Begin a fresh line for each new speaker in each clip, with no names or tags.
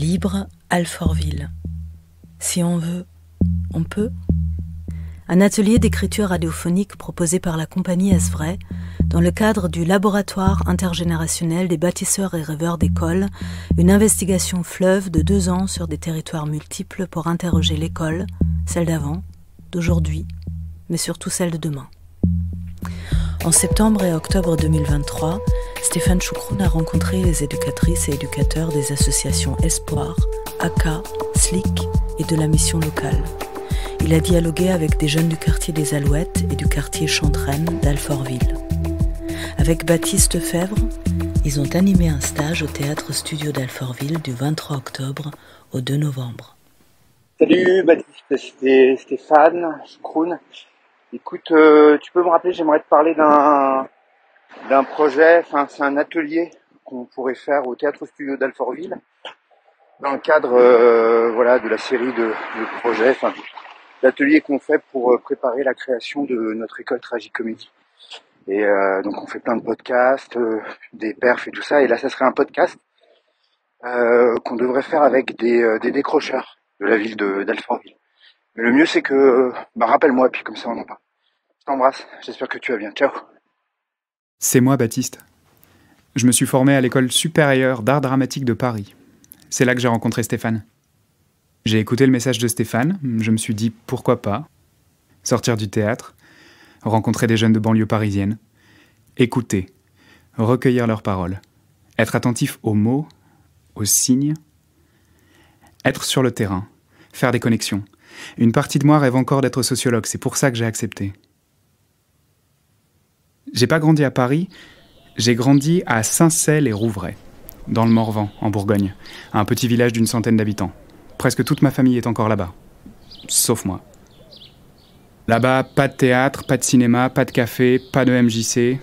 Libre, Alfortville. Si on veut, on peut. Un atelier d'écriture radiophonique proposé par la compagnie Est-Vrai dans le cadre du laboratoire intergénérationnel des bâtisseurs et rêveurs d'école, une investigation fleuve de 2 ans sur des territoires multiples pour interroger l'école, celle d'avant, d'aujourd'hui, mais surtout celle de demain. En septembre et octobre 2023, Stéphane Choucroune a rencontré les éducatrices et éducateurs des associations Espoir, ACA, SLIC et de la mission locale. Il a dialogué avec des jeunes du quartier des Alouettes et du quartier Chantraine d'Alfortville. Avec Baptiste Fèvre, ils ont animé un stage au Théâtre Studio d'Alfortville du 23 octobre au 2 novembre.
Salut Baptiste, c'est Stéphane Choucroune. Écoute, tu peux me rappeler, j'aimerais te parler d'un projet, c'est un atelier qu'on pourrait faire au Théâtre Studio d'Alfortville dans le cadre de la série de projets, d'ateliers qu'on fait pour préparer la création de notre école Tragicomédie. Et donc on fait plein de podcasts, des perfs et tout ça, et là ça serait un podcast qu'on devrait faire avec des décrocheurs de la ville d'Alfortville. Mais le mieux c'est que, rappelle-moi, puis comme ça on en parle. Je t'embrasse, j'espère que tu vas bien, ciao.
C'est moi, Baptiste. Je me suis formé à l'école supérieure d'art dramatique de Paris. C'est là que j'ai rencontré Stéphane. J'ai écouté le message de Stéphane, je me suis dit pourquoi pas. Sortir du théâtre, rencontrer des jeunes de banlieue parisienne, écouter, recueillir leurs paroles, être attentif aux mots, aux signes, être sur le terrain, faire des connexions. Une partie de moi rêve encore d'être sociologue, c'est pour ça que j'ai accepté. J'ai pas grandi à Paris, j'ai grandi à Saint-Cel-et-Rouvray, dans le Morvan, en Bourgogne, un petit village d'une centaine d'habitants. Presque toute ma famille est encore là-bas, sauf moi. Là-bas, pas de théâtre, pas de cinéma, pas de café, pas de MJC.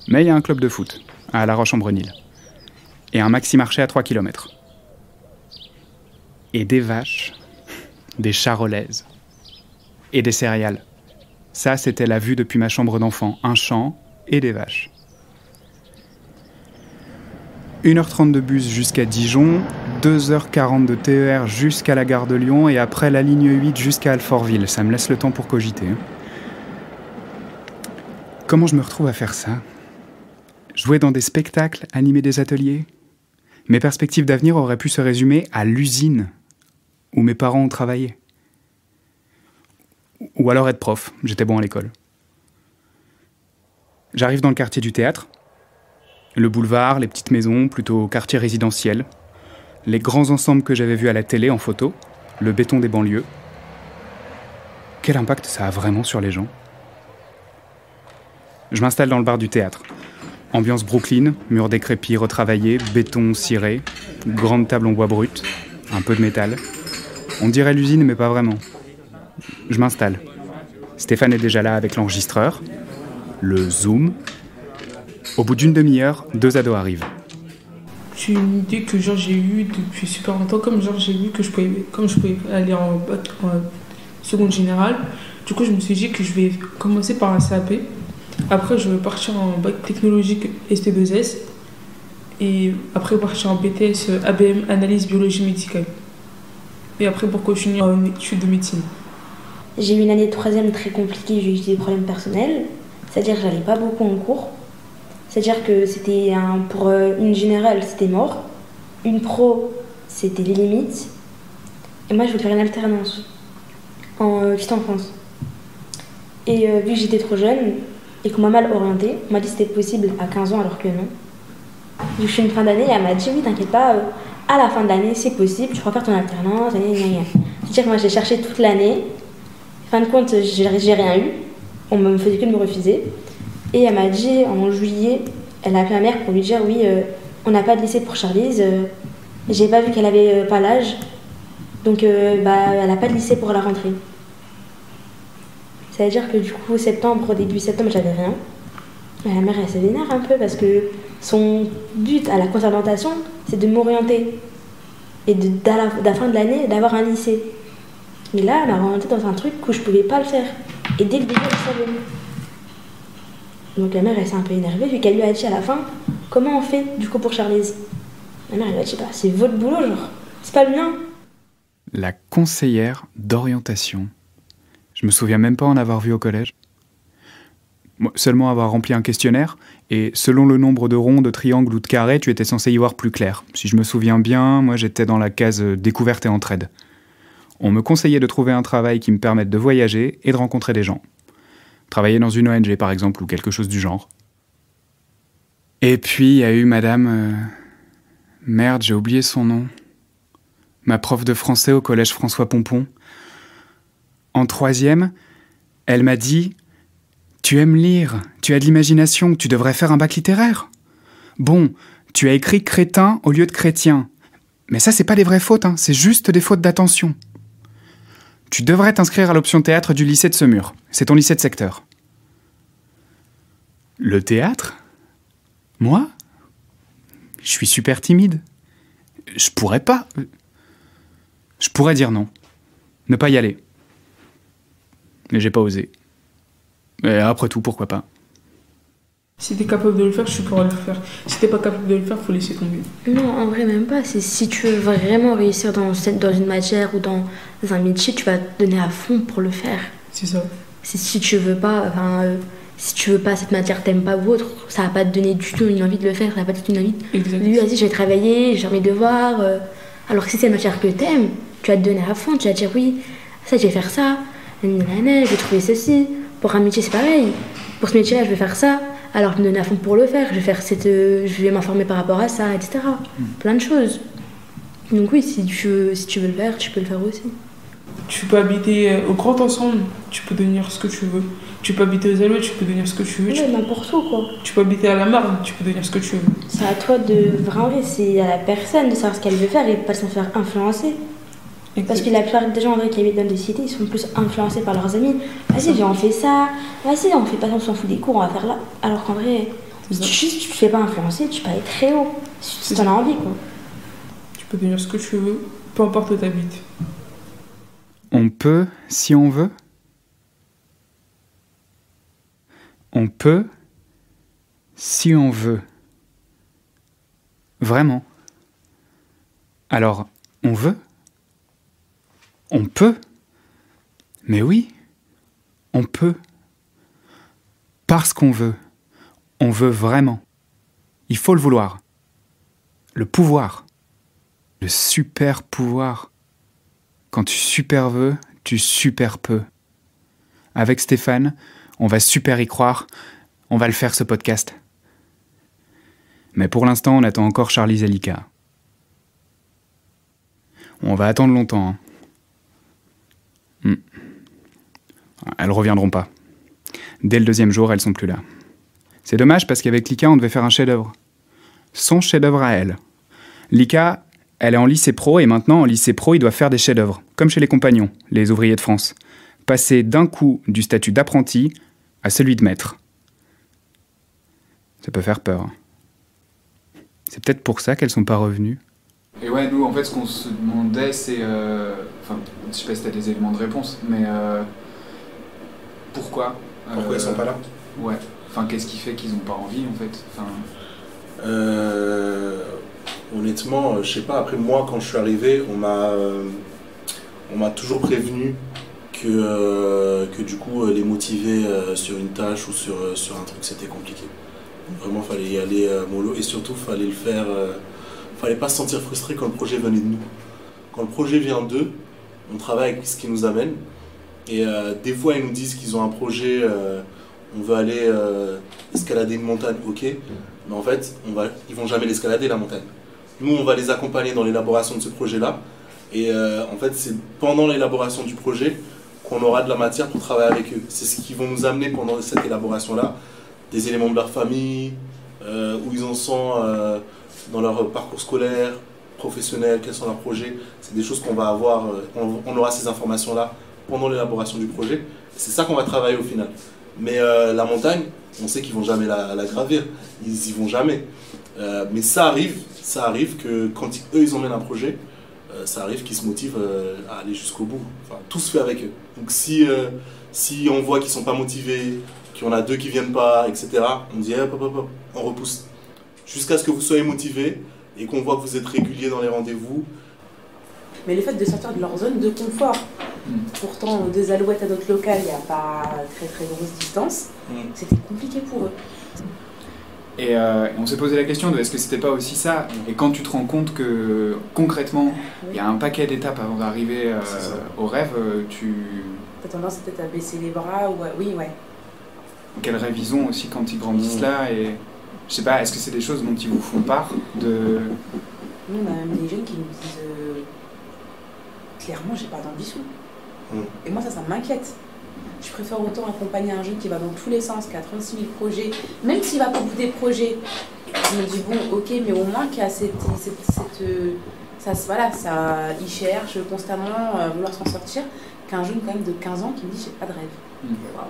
Mais il y a un club de foot, à La Roche-en-Brenil. Et un maxi-marché à 3 km. Et des vaches, des charolaises, et des céréales. Ça, c'était la vue depuis ma chambre d'enfant, un champ et des vaches. 1h30 de bus jusqu'à Dijon, 2h40 de TER jusqu'à la gare de Lyon et après la ligne 8 jusqu'à Alfortville. Ça me laisse le temps pour cogiter. Comment je me retrouve à faire ça ? Jouer dans des spectacles, animer des ateliers ? Mes perspectives d'avenir auraient pu se résumer à l'usine où mes parents ont travaillé. Ou alors être prof, j'étais bon à l'école. J'arrive dans le quartier du théâtre. Le boulevard, les petites maisons, plutôt quartier résidentiel. Les grands ensembles que j'avais vus à la télé en photo. Le béton des banlieues. Quel impact ça a vraiment sur les gens ? Je m'installe dans le bar du théâtre. Ambiance Brooklyn, murs décrépits retravaillés, béton ciré, grande table en bois brut, un peu de métal. On dirait l'usine, mais pas vraiment. Je m'installe. Stéphane est déjà là avec l'enregistreur, le zoom. Au bout d'une demi-heure, 2 ados arrivent.
C'est une idée que j'ai eue depuis super longtemps, j'ai vu que je pouvais aller en bac en seconde générale. Du coup, je me suis dit que je vais commencer par un CAP. Après, je vais partir en bac technologique ST2S. Et après, partir en BTS ABM, analyse biologie médicale. Et après, pour continuer en études de médecine.
J'ai eu une année de 3e très compliquée, j'ai eu des problèmes personnels. C'est-à-dire que j'allais pas beaucoup en cours. C'est-à-dire que pour une générale, c'était mort. Une pro, c'était les limites. Et moi, je voulais faire une alternance en petite enfance. Et vu que j'étais trop jeune et qu'on m'a mal orientée, on m'a dit que c'était possible à 15 ans alors que non. Vu que je suis une fin d'année, elle m'a dit oui, t'inquiète pas, à la fin de l'année, c'est possible, tu pourras faire ton alternance. C'est-à-dire que moi, j'ai cherché toute l'année. Fin de compte, j'ai rien eu. On me faisait que de me refuser. Et elle m'a dit, en juillet, elle a appelé ma mère pour lui dire oui, on n'a pas de lycée pour Charlize. J'ai pas vu qu'elle avait pas l'âge. Donc, elle n'a pas de lycée pour la rentrée. C'est-à-dire que du coup, début septembre, j'avais rien. Et la mère, elle se vénère un peu parce que son but à la conservatation, c'est de m'orienter. Et à la fin de l'année, d'avoir un lycée. Mais là, elle m'a orientée dans un truc où je pouvais pas le faire. Et dès le début, elle savait. Donc la mère, elle s'est un peu énervée, vu qu'elle lui a dit à la fin, comment on fait du coup pour Charlize ? Ma mère, elle m'a dit, bah, c'est votre boulot, genre. C'est pas le mien.
La conseillère d'orientation. Je me souviens même pas en avoir vu au collège. Moi, seulement avoir rempli un questionnaire, et selon le nombre de ronds, de triangles ou de carrés, tu étais censé y voir plus clair. Si je me souviens bien, moi j'étais dans la case découverte et entraide. On me conseillait de trouver un travail qui me permette de voyager et de rencontrer des gens. Travailler dans une ONG par exemple, ou quelque chose du genre. Et puis il y a eu madame... Merde, j'ai oublié son nom. Ma prof de français au collège François Pompon. En 3e, elle m'a dit... Tu aimes lire, tu as de l'imagination, tu devrais faire un bac littéraire. Bon, tu as écrit crétin au lieu de chrétien. Mais ça, c'est pas des vraies fautes, hein, c'est juste des fautes d'attention. Tu devrais t'inscrire à l'option théâtre du lycée de Semur. C'est ton lycée de secteur. Le théâtre ? Moi ? Je suis super timide. Je pourrais pas. Je pourrais dire non. Ne pas y aller. Mais j'ai pas osé. Et après tout, pourquoi pas ?
Si t'es capable de le faire, je suis pour le faire. Si t'es pas capable de le faire, faut laisser tomber.
Non, en vrai, même pas. C'est si tu veux vraiment réussir dans une matière ou dans un métier, tu vas te donner à fond pour le faire.
C'est ça.
C'est si tu veux pas, si tu veux pas cette matière, t'aimes pas ou autre, ça va pas te donner du tout une envie de le faire, ça va pas te donner une envie de lui, vas-y, je vais travailler, je vais faire mes devoirs. Alors que si c'est une matière que t'aimes, tu vas te donner à fond, tu vas te dire oui, ça, je vais faire ça, je vais trouver ceci. Pour un métier, c'est pareil. Pour ce métier-là, je vais faire ça. Alors, je me donne à fond pour le faire. Je vais m'informer par rapport à ça, etc. Plein de choses. Donc oui, si tu veux le faire, tu peux le faire aussi.
Tu peux habiter au Grand Ensemble, tu peux devenir ce que tu veux. Tu peux habiter aux Alouettes, tu peux devenir ce que tu veux.
Ouais, n'importe où, quoi.
Tu peux habiter à la Marne, tu peux devenir ce que tu veux.
C'est à toi de... Vraiment, c'est à la personne de savoir ce qu'elle veut faire et pas de s'en faire influencer. Parce que la plupart des gens en vrai qui habitent dans des cités, ils sont plus influencés par leurs amis. Vas-y, viens, on fait ça. Vas-y, on fait pas ça, on s'en fout des cours, on va faire là. Alors qu'en vrai, si tu te fais pas influencer, tu peux aller très haut. Si t'en as envie, quoi.
Tu peux devenir ce que tu veux, peu importe où t'habites.
On peut, si on veut. On peut, si on veut. Vraiment. Alors, on veut ? On peut ? Mais oui, on peut. Parce qu'on veut. On veut vraiment. Il faut le vouloir. Le pouvoir. Le super pouvoir. Quand tu super veux, tu super peux. Avec Stéphane, on va super y croire. On va le faire, ce podcast. Mais pour l'instant, on attend encore Charlize et Lika. On va attendre longtemps, hein. Elles reviendront pas. Dès le 2e jour, elles sont plus là. C'est dommage parce qu'avec Lika, on devait faire un chef-d'œuvre. Son chef-d'œuvre à elle. Lika, elle est en lycée pro et maintenant, en lycée pro, il doit faire des chefs-d'œuvre, comme chez les compagnons, les ouvriers de France. Passer d'un coup du statut d'apprenti à celui de maître. Ça peut faire peur. C'est peut-être pour ça qu'elles sont pas revenues.
Et ouais, nous, en fait, ce qu'on se demandait, c'est... Enfin, je sais pas si t'as des éléments de réponse, mais... pourquoi
Pourquoi ils sont pas là ?
Ouais. Enfin, qu'est-ce qui fait qu'ils ont pas envie, en fait ? Enfin...
Honnêtement, je sais pas. Après, moi, quand je suis arrivé, on m'a toujours prévenu que du coup, les motiver sur une tâche ou sur un truc, c'était compliqué. Vraiment, fallait y aller mollo. Et surtout, fallait le faire... fallait pas se sentir frustré quand le projet venait de nous. Quand le projet vient d'eux, on travaille avec ce qui nous amène. Et des fois, ils nous disent qu'ils ont un projet, on veut aller escalader une montagne, ok. Mais en fait, ils vont jamais l'escalader, la montagne. Nous, on va les accompagner dans l'élaboration de ce projet-là. Et en fait, c'est pendant l'élaboration du projet qu'on aura de la matière pour travailler avec eux. C'est ce qu'ils vont nous amener pendant cette élaboration-là. Des éléments de leur famille, où ils en sont dans leur parcours scolaire, professionnel, quels sont leurs projets. C'est des choses qu'on va avoir, on aura ces informations-là pendant l'élaboration du projet. C'est ça qu'on va travailler au final. Mais la montagne, on sait qu'ils vont jamais la gravir. Ils y vont jamais. Mais ça arrive que quand eux ils emmènent un projet, ça arrive qu'ils se motivent à aller jusqu'au bout. Enfin, tout se fait avec eux. Donc si on voit qu'ils sont pas motivés, qu'il y en a 2 qui viennent pas, etc., on dit hop, on repousse. Jusqu'à ce que vous soyez motivés et qu'on voit que vous êtes régulier dans les rendez-vous.
Mais le fait de sortir de leur zone de confort, pourtant 2 Alouettes à notre local, il n'y a pas très très grosse distance, c'était compliqué pour eux.
Et on s'est posé la question de est-ce que c'était pas aussi ça? Et quand tu te rends compte que concrètement, il y a un paquet d'étapes avant d'arriver au rêve, tu...
T'as tendance peut-être à baisser les bras, ou oui, ouais.
Quelle rêve ils ont aussi quand ils grandissent là, et je sais pas, est-ce que c'est des choses dont ils vous font part de...
Nous, on a même des jeunes qui nous disent clairement, j'ai pas d'ambition. Et moi, ça m'inquiète. Je préfère autant accompagner un jeune qui va dans tous les sens, qui a 36 000 projets, même s'il va pas au bout des projets. Je me dis, bon, ok, mais au moins qu'il y a il cherche constamment à vouloir s'en sortir, qu'un jeune quand même de 15 ans qui me dit, j'ai pas de rêve. Wow.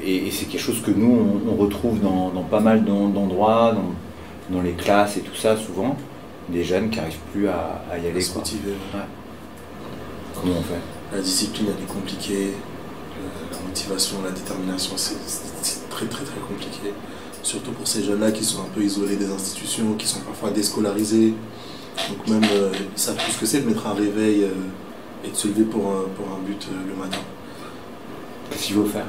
Et c'est quelque chose que nous, on retrouve dans pas mal d'endroits, dans les classes et tout ça, souvent, des jeunes qui n'arrivent plus à y aller.
Se motiver.
Ouais. Comment on fait?
La discipline, elle est compliquée. La motivation, la détermination, c'est très très très compliqué. Surtout pour ces jeunes-là qui sont un peu isolés des institutions, qui sont parfois déscolarisés. Donc même, ils savent plus ce que c'est de mettre un réveil et de se lever pour un but le matin.
Qu'est-ce qu'il faut faire?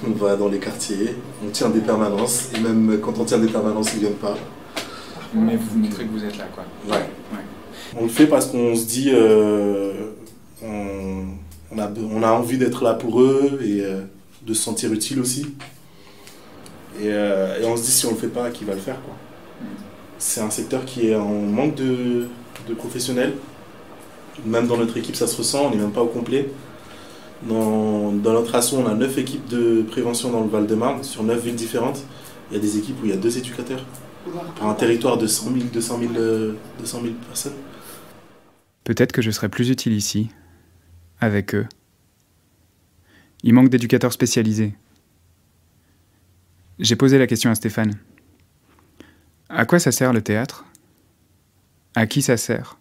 On va dans les quartiers, on tient des permanences, et même quand on tient des permanences, ils ne viennent pas.
Mais vous montrez que vous êtes là, quoi.
Ouais. On le fait parce qu'on se dit, on a envie d'être là pour eux et de se sentir utile aussi. Et on se dit, si on le fait pas, qui va le faire, quoi. C'est un secteur qui est en manque de professionnels. Même dans notre équipe, ça se ressent, on n'est même pas au complet. Dans notre asso, on a 9 équipes de prévention dans le Val-de-Marne, sur 9 villes différentes. Il y a des équipes où il y a 2 éducateurs, pour un territoire de 200 000 personnes.
Peut-être que je serais plus utile ici, avec eux. Il manque d'éducateurs spécialisés. J'ai posé la question à Stéphane. À quoi ça sert le théâtre? À qui ça sert?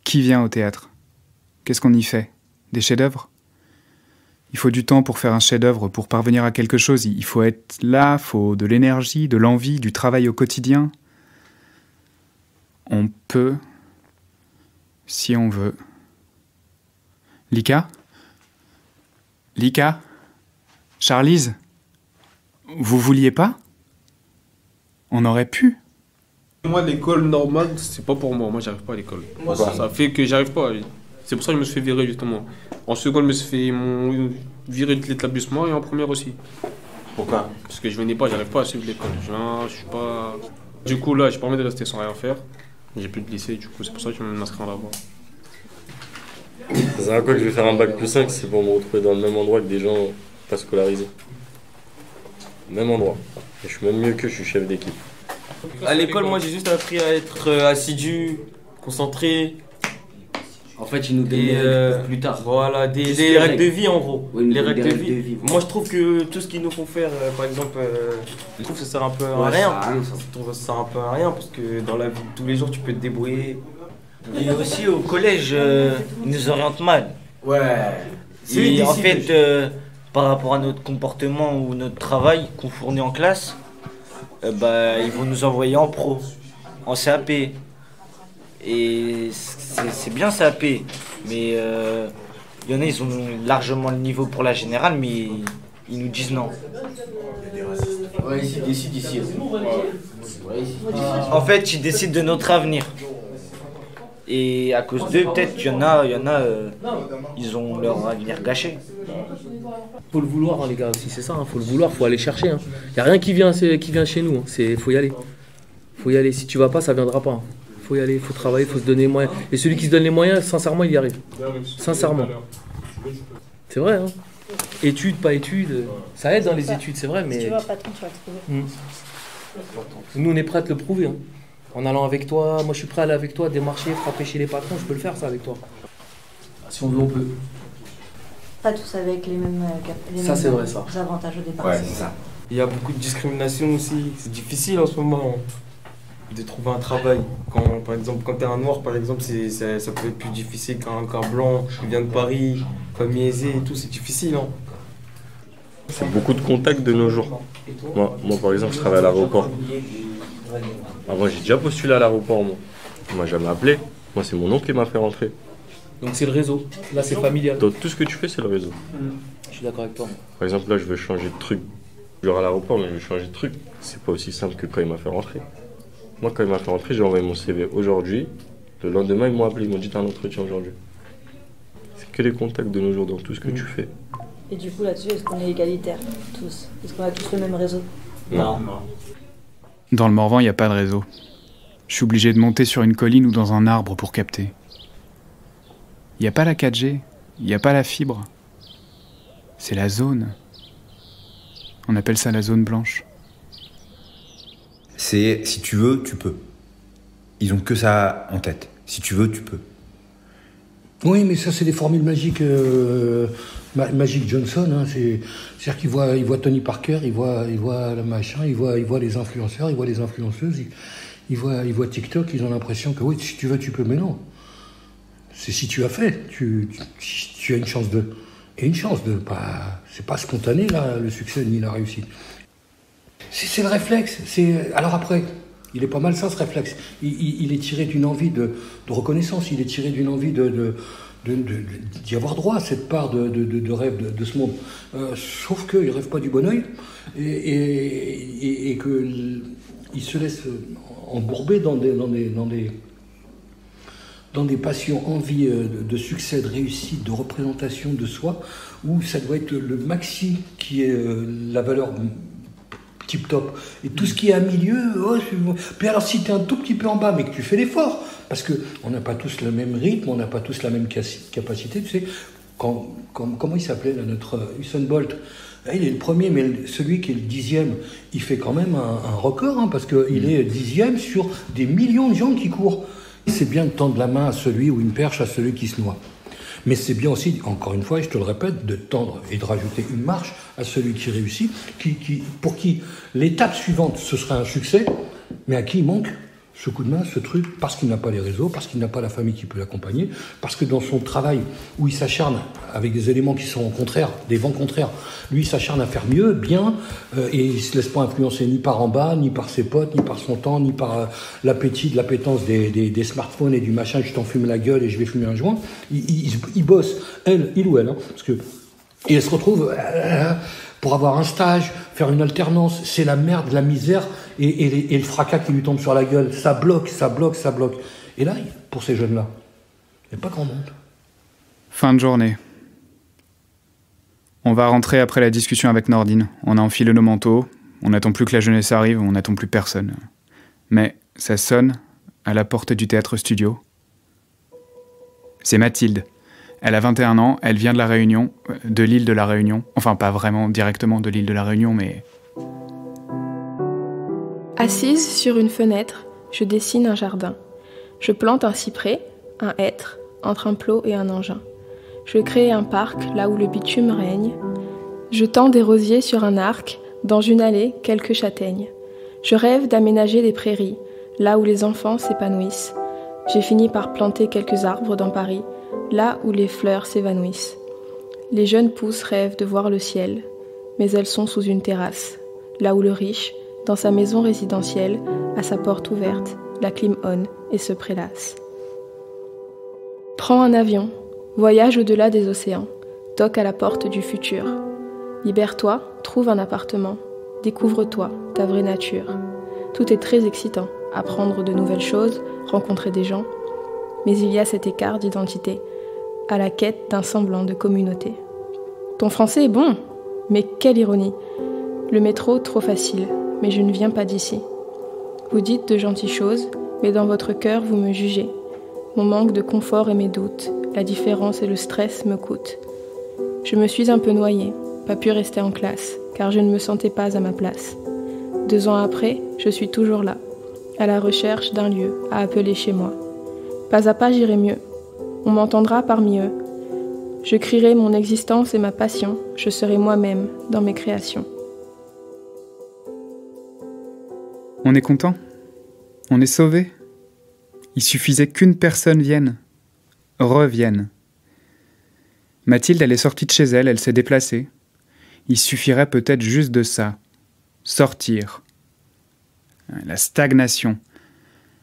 Qui vient au théâtre? Qu'est-ce qu'on y fait? Des chefs-d'œuvre? Il faut du temps pour faire un chef-d'œuvre, pour parvenir à quelque chose. Il faut être là, il faut de l'énergie, de l'envie, du travail au quotidien. On peut, si on veut. Lika? Charlize? Vous vouliez pas? On aurait pu.
Moi, l'école normale, c'est pas pour moi. Moi, j'arrive pas à l'école. Ça fait que j'arrive pas. C'est pour ça que je me suis fait virer, justement. En seconde, je me suis fait virer de l'établissement et en première aussi.
Pourquoi?
Parce que je venais pas, j'arrive pas à suivre l'école. Je suis pas... Du coup, là, j'ai pas envie de rester sans rien faire. J'ai plus de lycée, du coup, c'est pour ça que je m'inscris en lavoir.
C'est un quoi que je vais faire un bac plus 5, c'est pour me retrouver dans le même endroit que des gens pas scolarisés. Même endroit. Et je suis même mieux que je suis chef d'équipe.
À l'école, moi, j'ai juste appris à être assidu, concentré.
En fait, ils nous donnent plus tard.
Voilà, des règles de vie en gros.
Oui,
les règles de vie. Moi, je trouve que tout ce qu'ils nous font faire, par exemple, je trouve que ça sert un peu à rien. Je trouve que ça sert un peu à rien parce que dans la vie de tous les jours, tu peux te débrouiller.
Et aussi au collège, ils nous orientent mal.
Ouais.
Et en fait, par rapport à notre comportement ou notre travail qu'on fournit en classe, ils vont nous envoyer en pro, en CAP. Et c'est bien CAP, mais il y en a, ils ont largement le niveau pour la générale, mais ils nous disent non. Ouais, ils décident ici. En fait, ils décident de notre avenir. Et à cause d'eux, peut-être qu'il y en a, ils ont leur avenir gâché.
Faut le vouloir, hein, les gars, aussi, c'est ça, hein, faut le vouloir, faut aller chercher. Hein. Y a rien qui vient chez nous, hein. Faut y aller. Faut y aller, si tu vas pas, ça viendra pas. Hein. Faut y aller, faut travailler, faut se donner les moyens. Et celui qui se donne les moyens, sincèrement, il y arrive. Sincèrement. C'est vrai, hein. Études, pas études, ça aide dans les études, c'est vrai, mais...
Si tu vas patron, tu vas trouver.
Nous, on est prêts à te le prouver, hein. En allant avec toi, moi je suis prêt à aller avec toi, démarcher, frapper chez les patrons, je peux le faire ça avec toi. Si on veut, on peut.
Pas tous avec les mêmes avantages au départ.
Ouais, c'est ça.
Il y a beaucoup de discrimination aussi. C'est difficile en ce moment de trouver un travail. Par exemple, quand tu es un noir, par exemple, ça peut être plus difficile qu'un blanc qui vient de Paris, famille aisée et tout, c'est difficile. Hein.
C'est beaucoup de contacts de nos jours. Moi, par exemple, je travaille à l'aéroport. Moi, j'ai déjà postulé à l'aéroport, moi. On m'a jamais appelé. Moi, c'est mon oncle qui m'a fait rentrer.
Donc c'est le réseau. Là, c'est familial.
Donc tout ce que tu fais, c'est le réseau.
Je suis d'accord avec toi.
Par exemple, là, je veux changer de truc. Genre à l'aéroport, mais je veux changer de truc. C'est pas aussi simple que quand il m'a fait rentrer. Moi, quand il m'a fait rentrer, j'ai envoyé mon CV aujourd'hui. Le lendemain, ils m'ont appelé. Ils m'ont dit t'as un entretien aujourd'hui. C'est que les contacts de nos jours dans tout ce que tu fais.
Et du coup, là-dessus, est-ce qu'on est égalitaires, tous? Est-ce qu'on a tous le même réseau?
Non.
Dans le Morvan, il n'y a pas de réseau. Je suis obligé de monter sur une colline ou dans un arbre pour capter. Il n'y a pas la 4G, il n'y a pas la fibre. C'est la zone. On appelle ça la zone blanche.
C'est si tu veux, tu peux. Ils ont que ça en tête. Si tu veux, tu peux.
Oui, mais ça, c'est des formules magiques, Magic Johnson. Hein, c'est-à-dire qu'il voit Tony Parker, il voit le machin, il voit les influenceurs, il voit les influenceuses, il voit TikTok, ils ont l'impression que oui, si tu veux, tu peux, mais non. C'est si tu as fait, tu as une chance de... Et une chance de... c'est pas spontané, là, le succès ni la réussite. C'est le réflexe. Alors après, il est pas mal ça, ce réflexe. Il est tiré d'une envie de reconnaissance, il est tiré d'une envie d'y avoir droit à cette part de rêve de ce monde. Sauf qu'il ne rêve pas du bon oeil et qu'il se laisse embourber dans des passions, envies de succès, de réussite, de représentation de soi, où ça doit être le maxi qui est la valeur tip-top. Et tout ce qui est à milieu, puis alors si tu es un tout petit peu en bas, mais que tu fais l'effort, parce qu'on n'a pas tous le même rythme, on n'a pas tous la même capacité, tu sais, comment il s'appelait là, notre Usain Bolt, il est le premier, mais celui qui est le 10e, il fait quand même un record, hein, parce qu'il est 10e sur des millions de gens qui courent. C'est bien de tendre la main à celui ou une perche à celui qui se noie. Mais c'est bien aussi, encore une fois, et je te le répète, de tendre et de rajouter une marche à celui qui réussit, pour qui l'étape suivante, ce sera un succès, mais à qui il manque ce coup de main, ce truc, parce qu'il n'a pas les réseaux, parce qu'il n'a pas la famille qui peut l'accompagner, parce que dans son travail, où il s'acharne avec des éléments qui sont contraires, des vents contraires, lui il s'acharne à faire mieux, bien, et il ne se laisse pas influencer ni par en bas, ni par ses potes, ni par son temps, ni par l'appétit de l'appétence des smartphones et du machin, je t'enfume la gueule et je vais fumer un joint. Il bosse, il ou elle, hein, parce que, et elle se retrouve pour avoir un stage, faire une alternance, c'est la merde, la misère, et le fracas qui lui tombe sur la gueule, ça bloque. Et là, pour ces jeunes-là, il n'y a pas grand monde.
Fin de journée. On va rentrer après la discussion avec Nordine. On a enfilé nos manteaux, on n'attend plus que la jeunesse arrive, on n'attend plus personne. Mais ça sonne à la porte du théâtre studio. C'est Mathilde. Elle a 21 ans, elle vient de La Réunion, de l'île de La Réunion. Enfin, pas vraiment directement de l'île de La Réunion, mais...
Assise sur une fenêtre, je dessine un jardin. Je plante un cyprès, un hêtre, entre un plot et un engin. Je crée un parc là où le bitume règne. Je tends des rosiers sur un arc, dans une allée, quelques châtaignes. Je rêve d'aménager des prairies, là où les enfants s'épanouissent. J'ai fini par planter quelques arbres dans Paris, là où les fleurs s'évanouissent. Les jeunes pousses rêvent de voir le ciel, mais elles sont sous une terrasse, là où le riche, dans sa maison résidentielle, a sa porte ouverte, la clim on et se prélasse. Prends un avion, voyage au-delà des océans, toque à la porte du futur. Libère-toi, trouve un appartement, découvre-toi, ta vraie nature. Tout est très excitant, apprendre de nouvelles choses, rencontrer des gens, mais il y a cet écart d'identité, à la quête d'un semblant de communauté. Ton français est bon, mais quelle ironie. Le métro, trop facile, mais je ne viens pas d'ici. Vous dites de gentilles choses, mais dans votre cœur, vous me jugez. Mon manque de confort et mes doutes, la différence et le stress me coûtent. Je me suis un peu noyée, pas pu rester en classe, car je ne me sentais pas à ma place. 2 ans après, je suis toujours là, à la recherche d'un lieu à appeler chez moi. Pas à pas, j'irai mieux. On m'entendra parmi eux. Je crierai mon existence et ma passion. Je serai moi-même dans mes créations.
On est content ? On est sauvé ? Il suffisait qu'une personne vienne. Revienne. Mathilde, elle est sortie de chez elle, elle s'est déplacée. Il suffirait peut-être juste de ça. Sortir. La stagnation.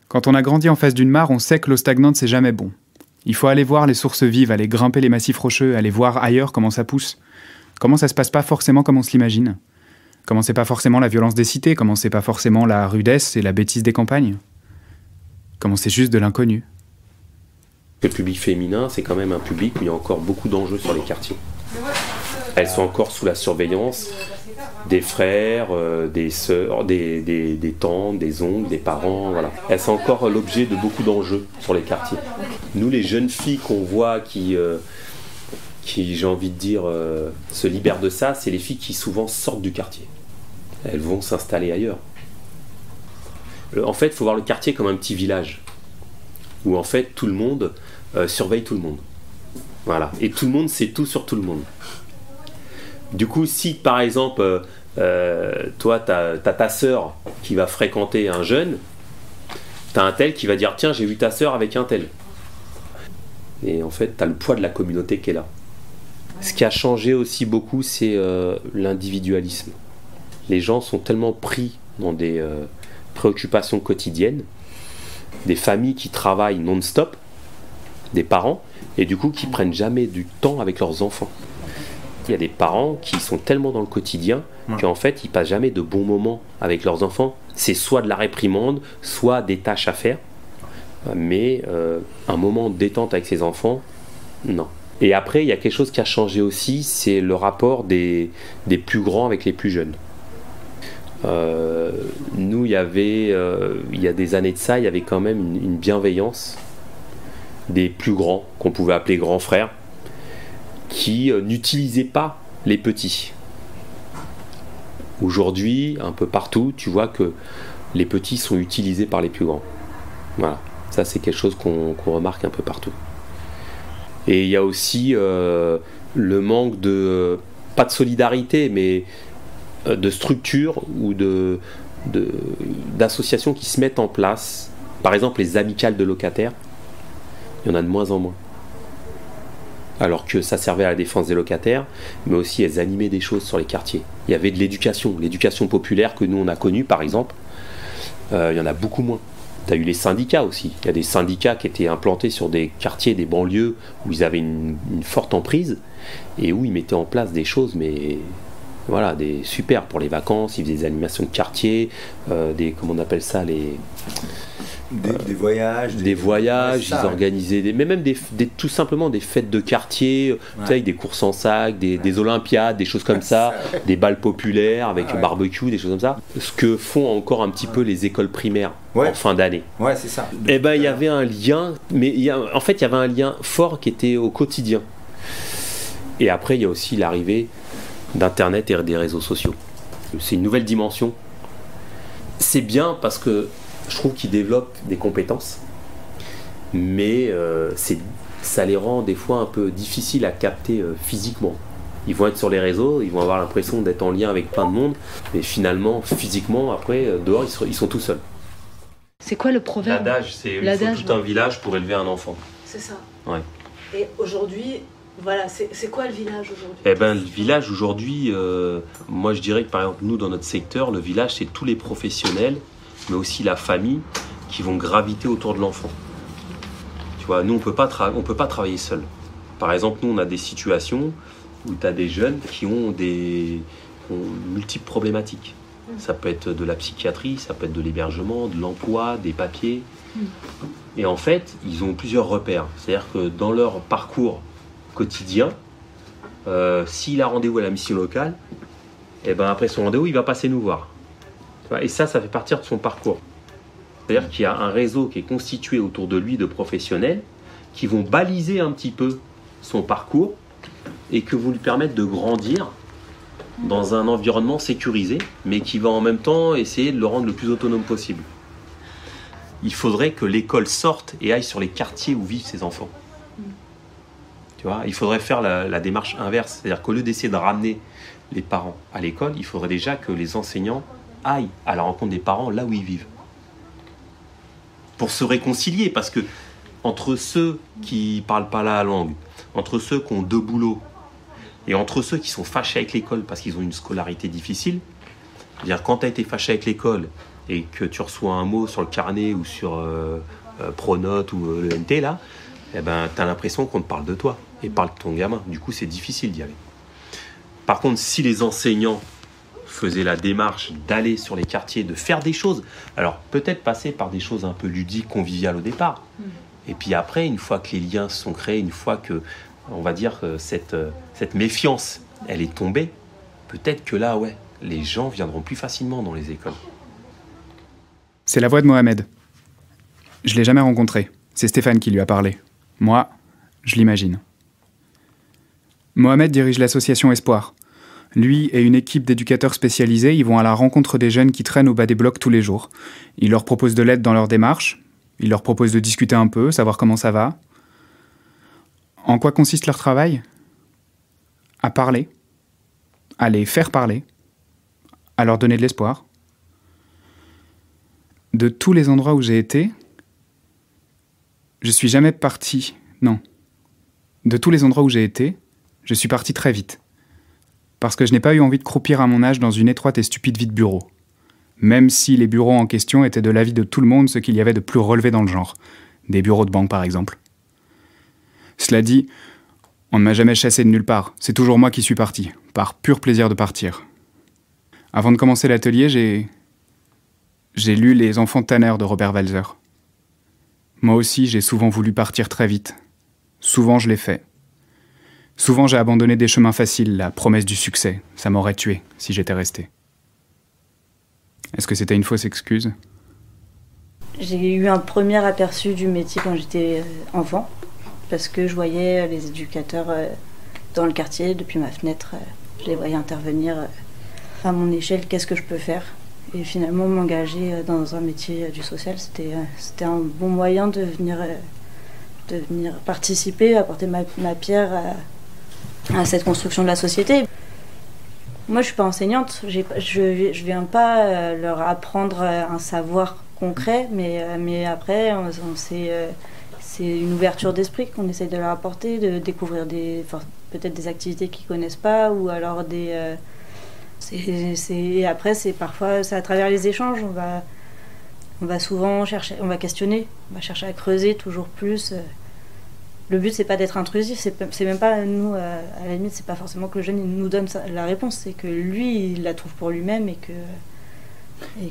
Quand on a grandi en face d'une mare, on sait que l'eau stagnante, c'est jamais bon. Il faut aller voir les sources vives, aller grimper les massifs rocheux, aller voir ailleurs comment ça pousse. Comment ça se passe pas forcément comme on se l'imagine. Comment c'est pas forcément la violence des cités, comment c'est pas forcément la rudesse et la bêtise des campagnes. Comment c'est juste de l'inconnu.
Le public féminin, c'est quand même un public où il y a encore beaucoup d'enjeux sur les quartiers. Elles sont encore sous la surveillance des frères, des sœurs, des tantes, des oncles, des parents, voilà. Elles sont encore l'objet de beaucoup d'enjeux sur les quartiers. Nous, les jeunes filles qu'on voit qui j'ai envie de dire, se libèrent de ça, c'est les filles qui souvent sortent du quartier. Elles vont s'installer ailleurs. En fait, il faut voir le quartier comme un petit village, où en fait tout le monde surveille tout le monde. Voilà. Et tout le monde sait tout sur tout le monde. Du coup, si par exemple, toi, t'as ta sœur qui va fréquenter un jeune, t'as un tel qui va dire « Tiens, j'ai vu ta sœur avec un tel ». Et en fait, t'as le poids de la communauté qui est là. Ce qui a changé aussi beaucoup, c'est l'individualisme. Les gens sont tellement pris dans des préoccupations quotidiennes, des familles qui travaillent non-stop, des parents, et du coup qui prennent jamais du temps avec leurs enfants. Il y a des parents qui sont tellement dans le quotidien qu'en fait ils passent jamais de bons moments avec leurs enfants. C'est soit de la réprimande, soit des tâches à faire, mais un moment de détente avec ses enfants, non. Et après il y a quelque chose qui a changé aussi, c'est le rapport des plus grands avec les plus jeunes. Nous il y a des années de ça, il y avait quand même une bienveillance des plus grands, qu'on pouvait appeler grands frères, qui n'utilisaient pas les petits. Aujourd'hui, un peu partout, tu vois que les petits sont utilisés par les plus grands. Voilà, ça c'est quelque chose qu'on remarque un peu partout. Et il y a aussi le manque de, pas de solidarité, mais de structures ou d'associations qui se mettent en place. Par exemple, les amicales de locataires, il y en a de moins en moins. Alors que ça servait à la défense des locataires, mais aussi elles animaient des choses sur les quartiers. Il y avait de l'éducation populaire que nous on a connue par exemple, il y en a beaucoup moins. Tu as eu les syndicats aussi, il y a des syndicats qui étaient implantés sur des quartiers, des banlieues, où ils avaient une forte emprise, et où ils mettaient en place des choses, mais voilà, des super pour les vacances, ils faisaient des animations de quartier, comment on appelle ça,
des voyages,
ils organisaient mais même tout simplement des fêtes de quartier, tu sais, avec des courses en sac, des olympiades, des choses comme ça, des balles populaires avec barbecue, des choses comme ça. Ce que font encore un petit peu les écoles primaires en fin d'année.
Ouais, c'est ça.
Et ben il y avait un lien, mais en fait il y avait un lien fort qui était au quotidien. Et après il y a aussi l'arrivée d'Internet et des réseaux sociaux. C'est une nouvelle dimension. C'est bien parce que je trouve qu'ils développent des compétences, mais ça les rend des fois un peu difficiles à capter physiquement. Ils vont être sur les réseaux, ils vont avoir l'impression d'être en lien avec plein de monde, mais finalement, physiquement, après, dehors, ils sont tout seuls.
C'est quoi le proverbe?
L'adage, c'est il faut tout un village pour élever un enfant.
C'est ça.
Ouais.
Et aujourd'hui, voilà, c'est quoi le village aujourd'hui?
Eh ben, le village aujourd'hui, moi je dirais que par exemple, nous dans notre secteur, le village, c'est tous les professionnels, mais aussi la famille qui vont graviter autour de l'enfant. Tu vois, nous on peut pas travailler seul. Par exemple, nous on a des situations où tu as des jeunes qui ont multiples problématiques. Ça peut être de la psychiatrie, ça peut être de l'hébergement, de l'emploi, des papiers. Et en fait, ils ont plusieurs repères. C'est-à-dire que dans leur parcours quotidien, s'il a rendez-vous à la mission locale, et ben après son rendez-vous, il va passer nous voir. Et ça fait partir de son parcours. C'est-à-dire qu'il y a un réseau qui est constitué autour de lui de professionnels qui vont baliser un petit peu son parcours et que vont lui permettre de grandir dans un environnement sécurisé, mais qui va en même temps essayer de le rendre le plus autonome possible. Il faudrait que l'école sorte et aille sur les quartiers où vivent ses enfants. Tu vois, il faudrait faire la démarche inverse. C'est-à-dire qu'au lieu d'essayer de ramener les parents à l'école, il faudrait déjà que les enseignants aillent à la rencontre des parents là où ils vivent. Pour se réconcilier, parce que entre ceux qui parlent pas la langue, entre ceux qui ont 2 boulots, et entre ceux qui sont fâchés avec l'école parce qu'ils ont une scolarité difficile, c'est-à-dire quand tu as été fâché avec l'école et que tu reçois un mot sur le carnet ou sur Pronote ou le NT là, eh ben, tu as l'impression qu'on te parle de toi et parle de ton gamin. Du coup, c'est difficile d'y aller. Par contre, si les enseignants faisaient la démarche d'aller sur les quartiers, de faire des choses, alors peut-être passer par des choses un peu ludiques, conviviales au départ. Et puis après, une fois que les liens sont créés, une fois que, on va dire, cette méfiance, elle est tombée, peut-être que là, ouais, les gens viendront plus facilement dans les écoles.
C'est la voix de Mohamed. Je ne l'ai jamais rencontré. C'est Stéphane qui lui a parlé. Moi, je l'imagine. Mohamed dirige l'association Espoir. Lui et une équipe d'éducateurs spécialisés, ils vont à la rencontre des jeunes qui traînent au bas des blocs tous les jours. Ils leur proposent de l'aide dans leur démarche. Ils leur proposent de discuter un peu, savoir comment ça va. En quoi consiste leur travail ? À parler, à les faire parler, à leur donner de l'espoir. De tous les endroits où j'ai été, je suis jamais parti. Non. De tous les endroits où j'ai été, je suis parti très vite. Parce que je n'ai pas eu envie de croupir à mon âge dans une étroite et stupide vie de bureau. Même si les bureaux en question étaient de l'avis de tout le monde ce qu'il y avait de plus relevé dans le genre. Des bureaux de banque, par exemple. Cela dit, on ne m'a jamais chassé de nulle part. C'est toujours moi qui suis parti, par pur plaisir de partir. Avant de commencer l'atelier, j'ai lu Les Enfants de Tanner de Robert Walser. Moi aussi, j'ai souvent voulu partir très vite. Souvent, je l'ai fait. Souvent, j'ai abandonné des chemins faciles, la promesse du succès. Ça m'aurait tué si j'étais resté. Est-ce que c'était une fausse excuse ?
J'ai eu un premier aperçu du métier quand j'étais enfant, parce que je voyais les éducateurs dans le quartier, depuis ma fenêtre. Je les voyais intervenir à mon échelle, qu'est-ce que je peux faire ? Et finalement, m'engager dans un métier du social, c'était un bon moyen de venir participer, apporter ma pierre à cette construction de la société. Moi, je suis pas enseignante, je viens pas leur apprendre un savoir concret, mais après, c'est une ouverture d'esprit qu'on essaye de leur apporter, de découvrir peut-être des activités qu'ils connaissent pas, ou alors et après, parfois, c'est à travers les échanges, on va souvent chercher, on va questionner, on va chercher à creuser toujours plus. Le but, c'est pas d'être intrusif, c'est même pas nous, à la limite, c'est pas forcément que le jeune il nous donne la réponse, c'est que lui, il la trouve pour lui-même et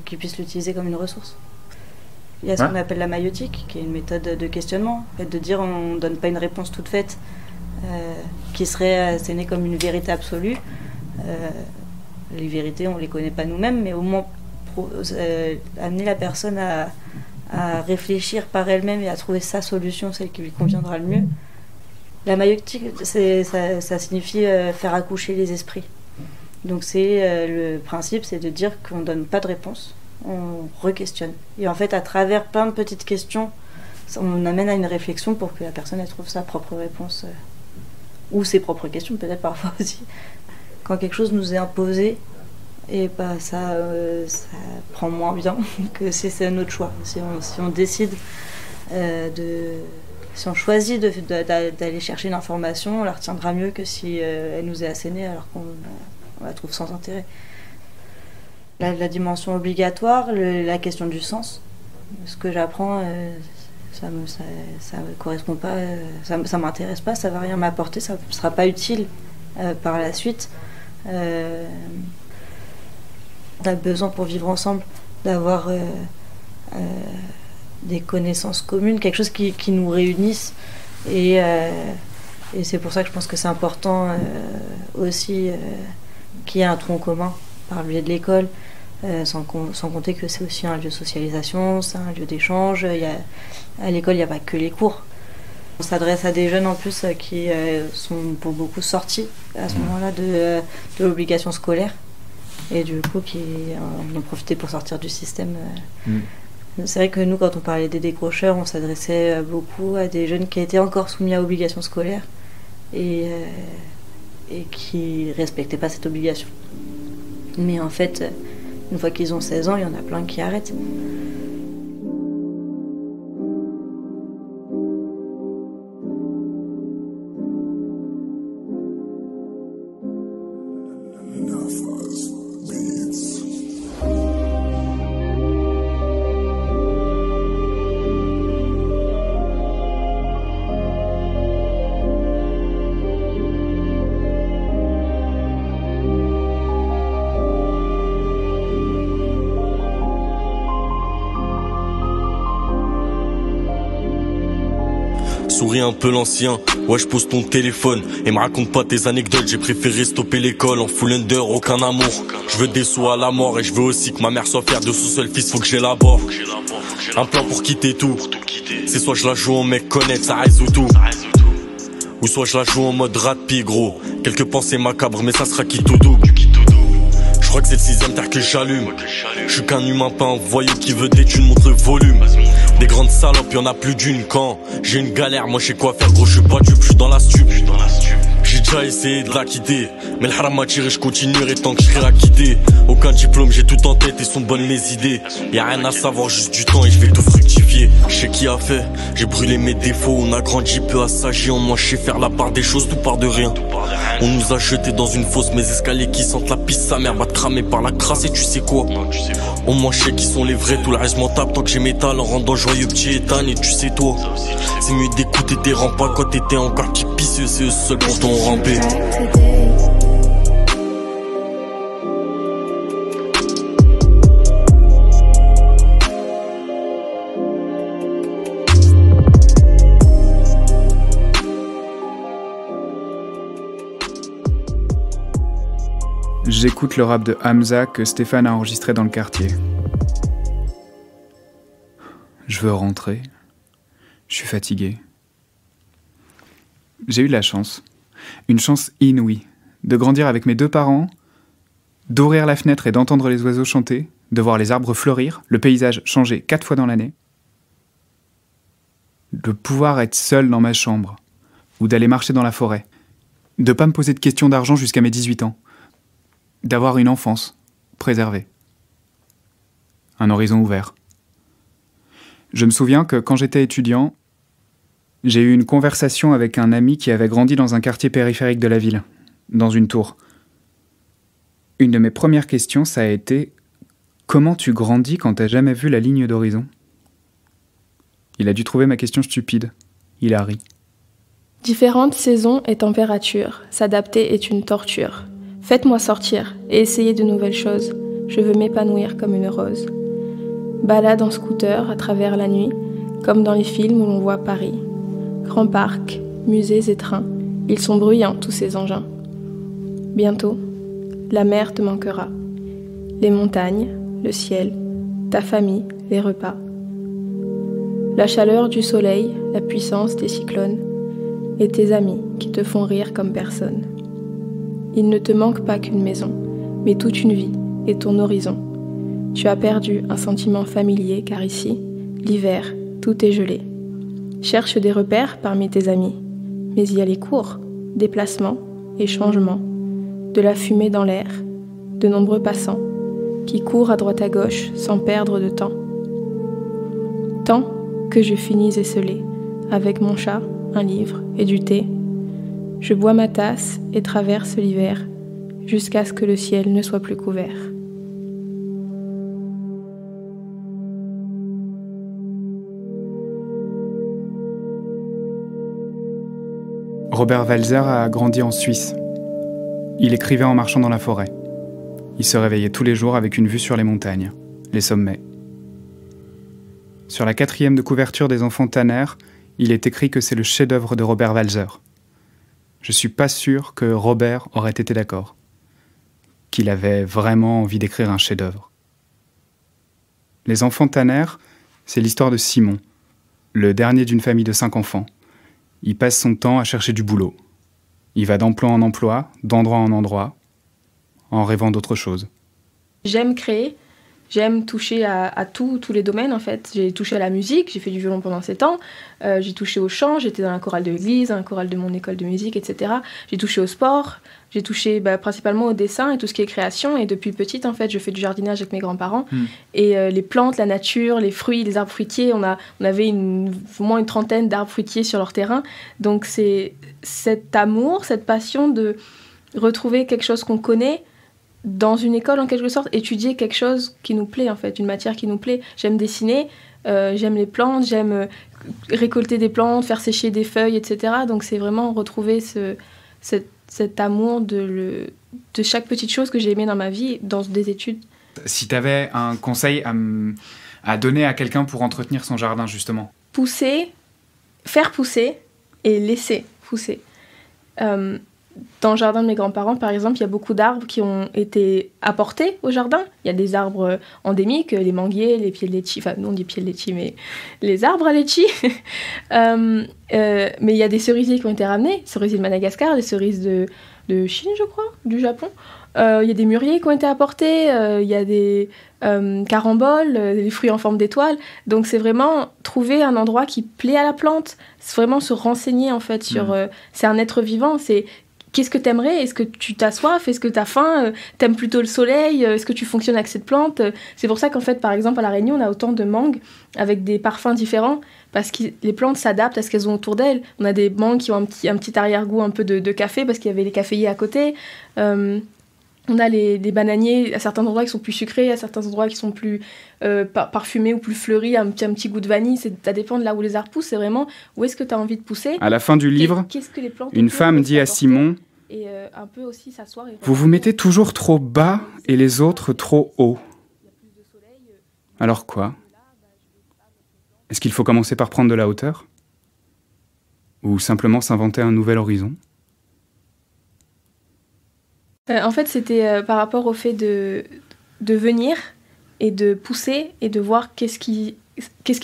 qu'il puisse l'utiliser comme une ressource. Il y a ce qu'on appelle la maïotique, qui est une méthode de questionnement, en fait, de dire on donne pas une réponse toute faite qui serait assénée comme une vérité absolue. Les vérités, on les connaît pas nous-mêmes, mais au moins amener la personne à réfléchir par elle-même et à trouver sa solution, celle qui lui conviendra le mieux. La maïotique, ça signifie faire accoucher les esprits. Donc le principe, c'est de dire qu'on ne donne pas de réponse, on re-questionne. Et en fait, à travers plein de petites questions, on amène à une réflexion pour que la personne elle trouve sa propre réponse, ou ses propres questions, peut-être parfois aussi. Quand quelque chose nous est imposé, et bah ça prend moins bien que si c'est notre choix. Si on décide si on choisit d'aller chercher une information, on la retiendra mieux que si elle nous est assénée alors qu'on la trouve sans intérêt. La dimension obligatoire, la question du sens. Ce que j'apprends, ça me correspond pas, ça m'intéresse pas, ça va rien m'apporter, ça ne sera pas utile par la suite. On a besoin pour vivre ensemble d'avoir des connaissances communes, quelque chose qui nous réunisse, et c'est pour ça que je pense que c'est important aussi qu'il y ait un tronc commun par le biais de l'école, sans compter que c'est aussi un lieu de socialisation, c'est un lieu d'échange. À l'école, il n'y a pas que les cours. On s'adresse à des jeunes en plus qui sont pour beaucoup sortis à ce moment-là de l'obligation scolaire, et du coup qui en ont profité pour sortir du système. C'est vrai que nous, quand on parlait des décrocheurs, on s'adressait beaucoup à des jeunes qui étaient encore soumis à obligation scolaire et qui respectaient pas cette obligation. Mais en fait, une fois qu'ils ont 16 ans, il y en a plein qui arrêtent.
souris un peu l'ancien. Ouais, je pose ton téléphone et me raconte pas tes anecdotes. J'ai préféré stopper l'école en full under, aucun amour. Je veux des sous à la mort et je veux aussi que ma mère soit fière de son seul fils, faut que j'élabore. Un plan pour quitter tout. C'est soit je la joue en mec connaître, ça résout tout. Ou soit je la joue en mode rat de pie, gros. Quelques pensées macabres, mais ça sera qui tout doux. Je crois que c'est le 6ème terre que j'allume. Je suis qu'un humain, pas un voyou qui veut des thunes, montre le volume. Des grandes salopes, y'en a plus d'une quand j'ai une galère, moi je sais quoi faire, gros, je suis pas dupe, je suis dans la stup. J'ai déjà essayé de la quitter, mais le haram m'a tiré, je continuerai tant que je serai la quitter. Aucun diplôme, j'ai tout en tête et sont bonnes mes idées. Y'a rien à savoir, juste du temps et je vais tout fructifier. Je sais qui a fait, j'ai brûlé mes défauts, on a grandi peu assagi en moi, je sais faire la part des choses, tout part de rien. On nous a jetés dans une fosse, mes escaliers qui sentent la pisse, sa mère va te cramer par la crasse et tu sais quoi. Au moins je sais qui sont les vrais, tout le reste m'en tape tant que j'ai métal en rendant joyeux petit étan et tu sais toi. C'est mieux d'écouter tes rampas quand t'étais encore qui pisseux, c'est eux seuls pour t'en ramper.
J'écoute le rap de Hamza que Stéphane a enregistré dans le quartier. Je veux rentrer. Je suis fatigué. J'ai eu de la chance. Une chance inouïe. De grandir avec mes 2 parents, d'ouvrir la fenêtre et d'entendre les oiseaux chanter, de voir les arbres fleurir, le paysage changer 4 fois dans l'année. De pouvoir être seul dans ma chambre, ou d'aller marcher dans la forêt. De pas me poser de questions d'argent jusqu'à mes 18 ans. D'avoir une enfance préservée. Un horizon ouvert. Je me souviens que quand j'étais étudiant, j'ai eu une conversation avec un ami qui avait grandi dans un quartier périphérique de la ville, dans une tour. Une de mes premières questions, ça a été « Comment tu grandis quand t'as jamais vu la ligne d'horizon ?» Il a dû trouver ma question stupide. Il a ri.
Différentes saisons et températures, s'adapter est une torture. Faites-moi sortir et essayer de nouvelles choses. Je veux m'épanouir comme une rose. Balade en scooter à travers la nuit, comme dans les films où l'on voit Paris. Grands parcs, musées et trains, ils sont bruyants tous ces engins. Bientôt, la mer te manquera. Les montagnes, le ciel, ta famille, les repas. La chaleur du soleil, la puissance des cyclones, et tes amis qui te font rire comme personne. Il ne te manque pas qu'une maison, mais toute une vie et ton horizon. Tu as perdu un sentiment familier car ici, l'hiver, tout est gelé. Cherche des repères parmi tes amis, mais il y a les cours, déplacements et changements, de la fumée dans l'air, de nombreux passants qui courent à droite à gauche sans perdre de temps. Tant que je finis esselé, avec mon chat, un livre et du thé. Je bois ma tasse et traverse l'hiver, jusqu'à ce que le ciel ne soit plus couvert.
Robert Walser a grandi en Suisse. Il écrivait en marchant dans la forêt. Il se réveillait tous les jours avec une vue sur les montagnes, les sommets. Sur la 4e de couverture des Enfants Tanner, il est écrit que c'est le chef-d'œuvre de Robert Walser. Je suis pas sûr que Robert aurait été d'accord, qu'il avait vraiment envie d'écrire un chef-d'œuvre. Les Enfants Tanner, c'est l'histoire de Simon, le dernier d'une famille de 5 enfants. Il passe son temps à chercher du boulot. Il va d'emploi en emploi, d'endroit en endroit, en rêvant d'autre chose.
J'aime créer, j'aime toucher à tous les domaines en fait. J'ai touché à la musique, j'ai fait du violon pendant 7 ans, j'ai touché au chant, j'étais dans la chorale de l'église, dans la chorale de mon école de musique, etc. J'ai touché au sport, j'ai touché principalement au dessin et tout ce qui est création. Et depuis petite, en fait, je fais du jardinage avec mes grands-parents. Et les plantes, la nature, les fruits, les arbres fruitiers, on avait au moins une 30aine d'arbres fruitiers sur leur terrain. Donc c'est cet amour, cette passion de retrouver quelque chose qu'on connaît dans une école en quelque sorte, étudier quelque chose qui nous plaît en fait, une matière qui nous plaît. J'aime dessiner, j'aime les plantes, j'aime récolter des plantes, faire sécher des feuilles, etc. Donc c'est vraiment retrouver cet amour de chaque petite chose que j'ai aimée dans ma vie, dans des études.
Si tu avais un conseil à donner à quelqu'un pour entretenir son jardin justement?
Faire pousser et laisser pousser. Dans le jardin de mes grands-parents, par exemple, il y a beaucoup d'arbres qui ont été apportés au jardin. Il y a des arbres endémiques, les manguiers, les pieds de litchi, enfin non des pieds de litchi, mais les arbres à litchi. Mais il y a des cerisiers qui ont été ramenés, cerisiers de Madagascar, des cerises de Chine, je crois, du Japon. Il y a des mûriers qui ont été apportés, il y a des caramboles, des fruits en forme d'étoile. Donc c'est vraiment trouver un endroit qui plaît à la plante. C'est vraiment se renseigner en fait sur... c'est un être vivant, c'est... Qu'est-ce que t'aimerais? Est-ce que tu t'as soif? Est-ce que t'as faim? T'aimes plutôt le soleil? Est-ce que tu fonctionnes avec cette plante? C'est pour ça qu'en fait, par exemple, à La Réunion, on a autant de mangues avec des parfums différents parce que les plantes s'adaptent à ce qu'elles ont autour d'elles. On a des mangues qui ont un petit arrière-goût un peu de café parce qu'il y avait les caféiers à côté. On a les bananiers à certains endroits qui sont plus sucrés, à certains endroits qui sont plus parfumés ou plus fleuris, un petit goût de vanille. Ça dépend de là où les arbres poussent. C'est vraiment où est-ce que tu as envie de pousser.
À la fin du livre, une femme dit à Simon
et un peu aussi s'asseoir et
« Vous vous mettez toujours trop bas et les autres trop haut. Alors quoi? Est-ce qu'il faut commencer par prendre de la hauteur? Ou simplement s'inventer un nouvel horizon ?»
En fait, c'était par rapport au fait de venir et de pousser et de voir qu'est-ce qui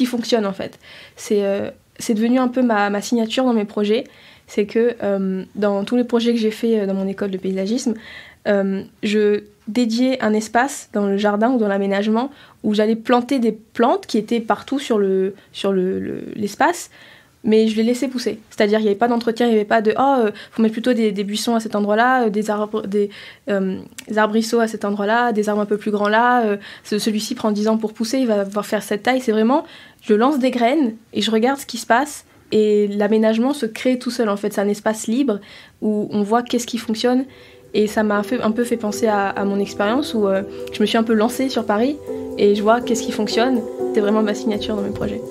fonctionne en fait. C'est devenu un peu ma signature dans mes projets. C'est que dans tous les projets que j'ai fait dans mon école de paysagisme, je dédiais un espace dans le jardin ou dans l'aménagement où j'allais planter des plantes qui étaient partout sur l'espace. Mais je les laissais pousser. C'est-à-dire qu'il n'y avait pas d'entretien, il n'y avait pas de « Oh, faut mettre plutôt des buissons à cet endroit-là, des arbrisseaux à cet endroit-là, des arbres un peu plus grands là, celui-ci prend 10 ans pour pousser, il va faire cette taille. » C'est vraiment, je lance des graines et je regarde ce qui se passe et l'aménagement se crée tout seul en fait. C'est un espace libre où on voit qu'est-ce qui fonctionne et ça m'a un peu fait penser à mon expérience où je me suis un peu lancée sur Paris et je vois qu'est-ce qui fonctionne. C'est vraiment ma signature dans mes projets.